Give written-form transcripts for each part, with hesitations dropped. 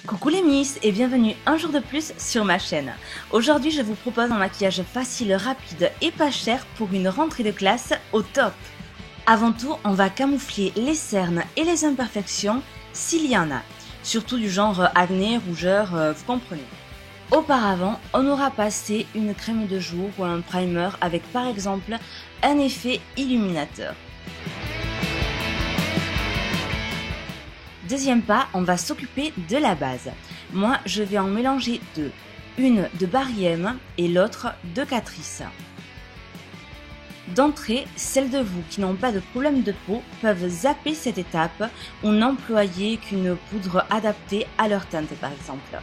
Coucou les Miss et bienvenue un jour de plus sur ma chaîne. Aujourd'hui je vous propose un maquillage facile, rapide et pas cher pour une rentrée de classe au top. Avant tout, on va camoufler les cernes et les imperfections s'il y en a, surtout du genre acné, rougeur, vous comprenez. Auparavant, on aura passé une crème de jour ou un primer avec par exemple un effet illuminateur. Deuxième pas, on va s'occuper de la base. Moi, je vais en mélanger deux. Une de Barry M et l'autre de Catrice. D'entrée, celles de vous qui n'ont pas de problème de peau peuvent zapper cette étape ou n'employer qu'une poudre adaptée à leur teinte par exemple.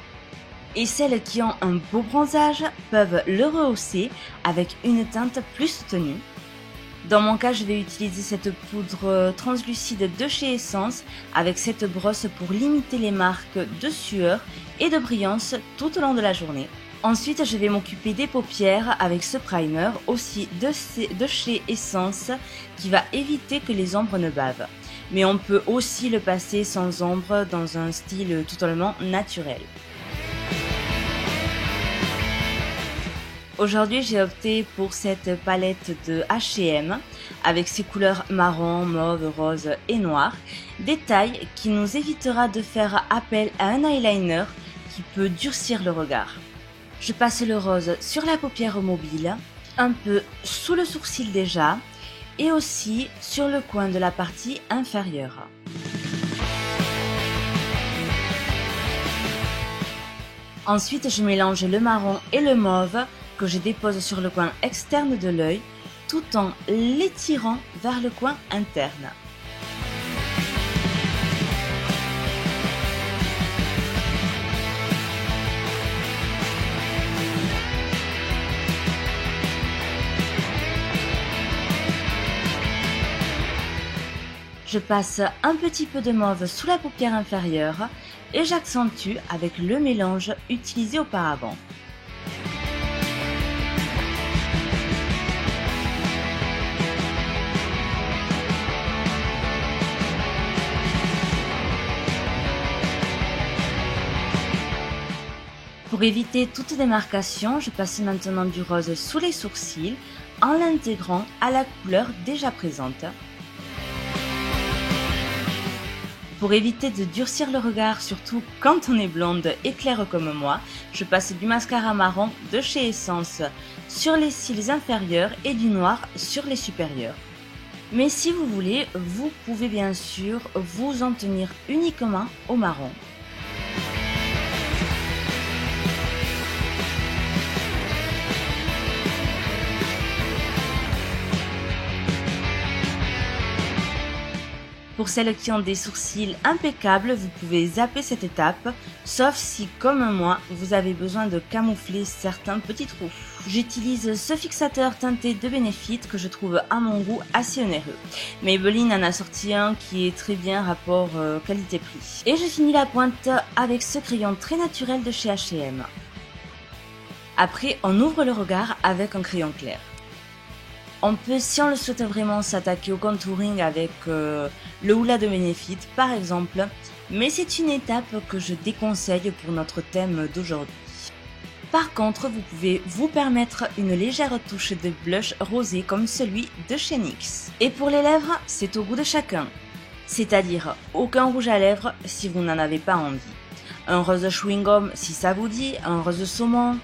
Et celles qui ont un beau bronzage peuvent le rehausser avec une teinte plus soutenue. Dans mon cas, je vais utiliser cette poudre translucide de chez Essence avec cette brosse pour limiter les marques de sueur et de brillance tout au long de la journée. Ensuite, je vais m'occuper des paupières avec ce primer aussi de chez Essence qui va éviter que les ombres ne bavent. Mais on peut aussi le passer sans ombre dans un style totalement naturel. Aujourd'hui, j'ai opté pour cette palette de H&M avec ses couleurs marron, mauve, rose et noir. Détail qui nous évitera de faire appel à un eyeliner qui peut durcir le regard. Je passe le rose sur la paupière mobile, un peu sous le sourcil déjà et aussi sur le coin de la partie inférieure. Ensuite, je mélange le marron et le mauve que je dépose sur le coin externe de l'œil tout en l'étirant vers le coin interne. Je passe un petit peu de mauve sous la paupière inférieure et j'accentue avec le mélange utilisé auparavant. Pour éviter toute démarcation, je passe maintenant du rose sous les sourcils en l'intégrant à la couleur déjà présente. Pour éviter de durcir le regard, surtout quand on est blonde et claire comme moi, je passe du mascara marron de chez Essence sur les cils inférieurs et du noir sur les supérieurs. Mais si vous voulez, vous pouvez bien sûr vous en tenir uniquement au marron. Pour celles qui ont des sourcils impeccables, vous pouvez zapper cette étape, sauf si, comme moi, vous avez besoin de camoufler certains petits trous. J'utilise ce fixateur teinté de Benefit que je trouve à mon goût assez onéreux. Maybelline en a sorti un qui est très bien rapport qualité-prix. Et je finis la pointe avec ce crayon très naturel de chez H&M. Après, on ouvre le regard avec un crayon clair. On peut, si on le souhaite vraiment, s'attaquer au contouring avec le Hoola de Benefit par exemple, mais c'est une étape que je déconseille pour notre thème d'aujourd'hui. Par contre, vous pouvez vous permettre une légère touche de blush rosé comme celui de chez NYX. Et pour les lèvres, c'est au goût de chacun, c'est-à-dire aucun rouge à lèvres si vous n'en avez pas envie, un rose chewing-gum si ça vous dit, un rose saumon,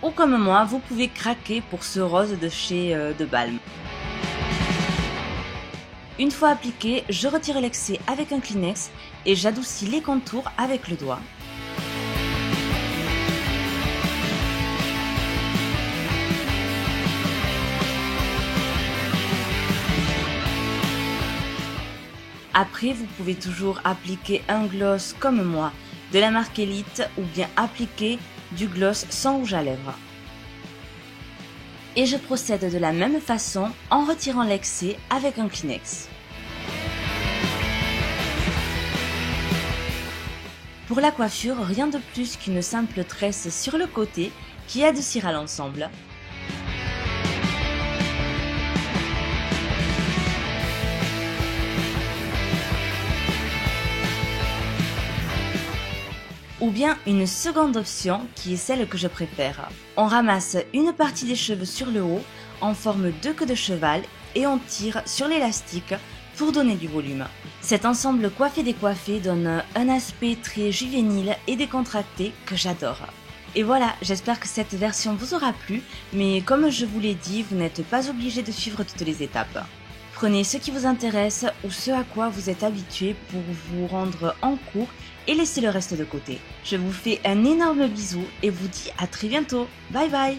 ou comme moi, vous pouvez craquer pour ce rose de chez De Balm. Une fois appliqué, je retire l'excès avec un Kleenex et j'adoucis les contours avec le doigt. Après, vous pouvez toujours appliquer un gloss comme moi, de la marque Elite, ou bien appliquer du gloss sans rouge à lèvres. Et je procède de la même façon en retirant l'excès avec un Kleenex. Pour la coiffure, rien de plus qu'une simple tresse sur le côté qui adoucira l'ensemble. Ou bien une seconde option qui est celle que je préfère. On ramasse une partie des cheveux sur le haut en forme de queue de cheval et on tire sur l'élastique pour donner du volume. Cet ensemble coiffé-décoiffé donne un aspect très juvénile et décontracté que j'adore. Et voilà, j'espère que cette version vous aura plu, mais comme je vous l'ai dit, vous n'êtes pas obligé de suivre toutes les étapes. Prenez ce qui vous intéresse ou ce à quoi vous êtes habitué pour vous rendre en cours et laissez le reste de côté. Je vous fais un énorme bisou et vous dis à très bientôt. Bye bye!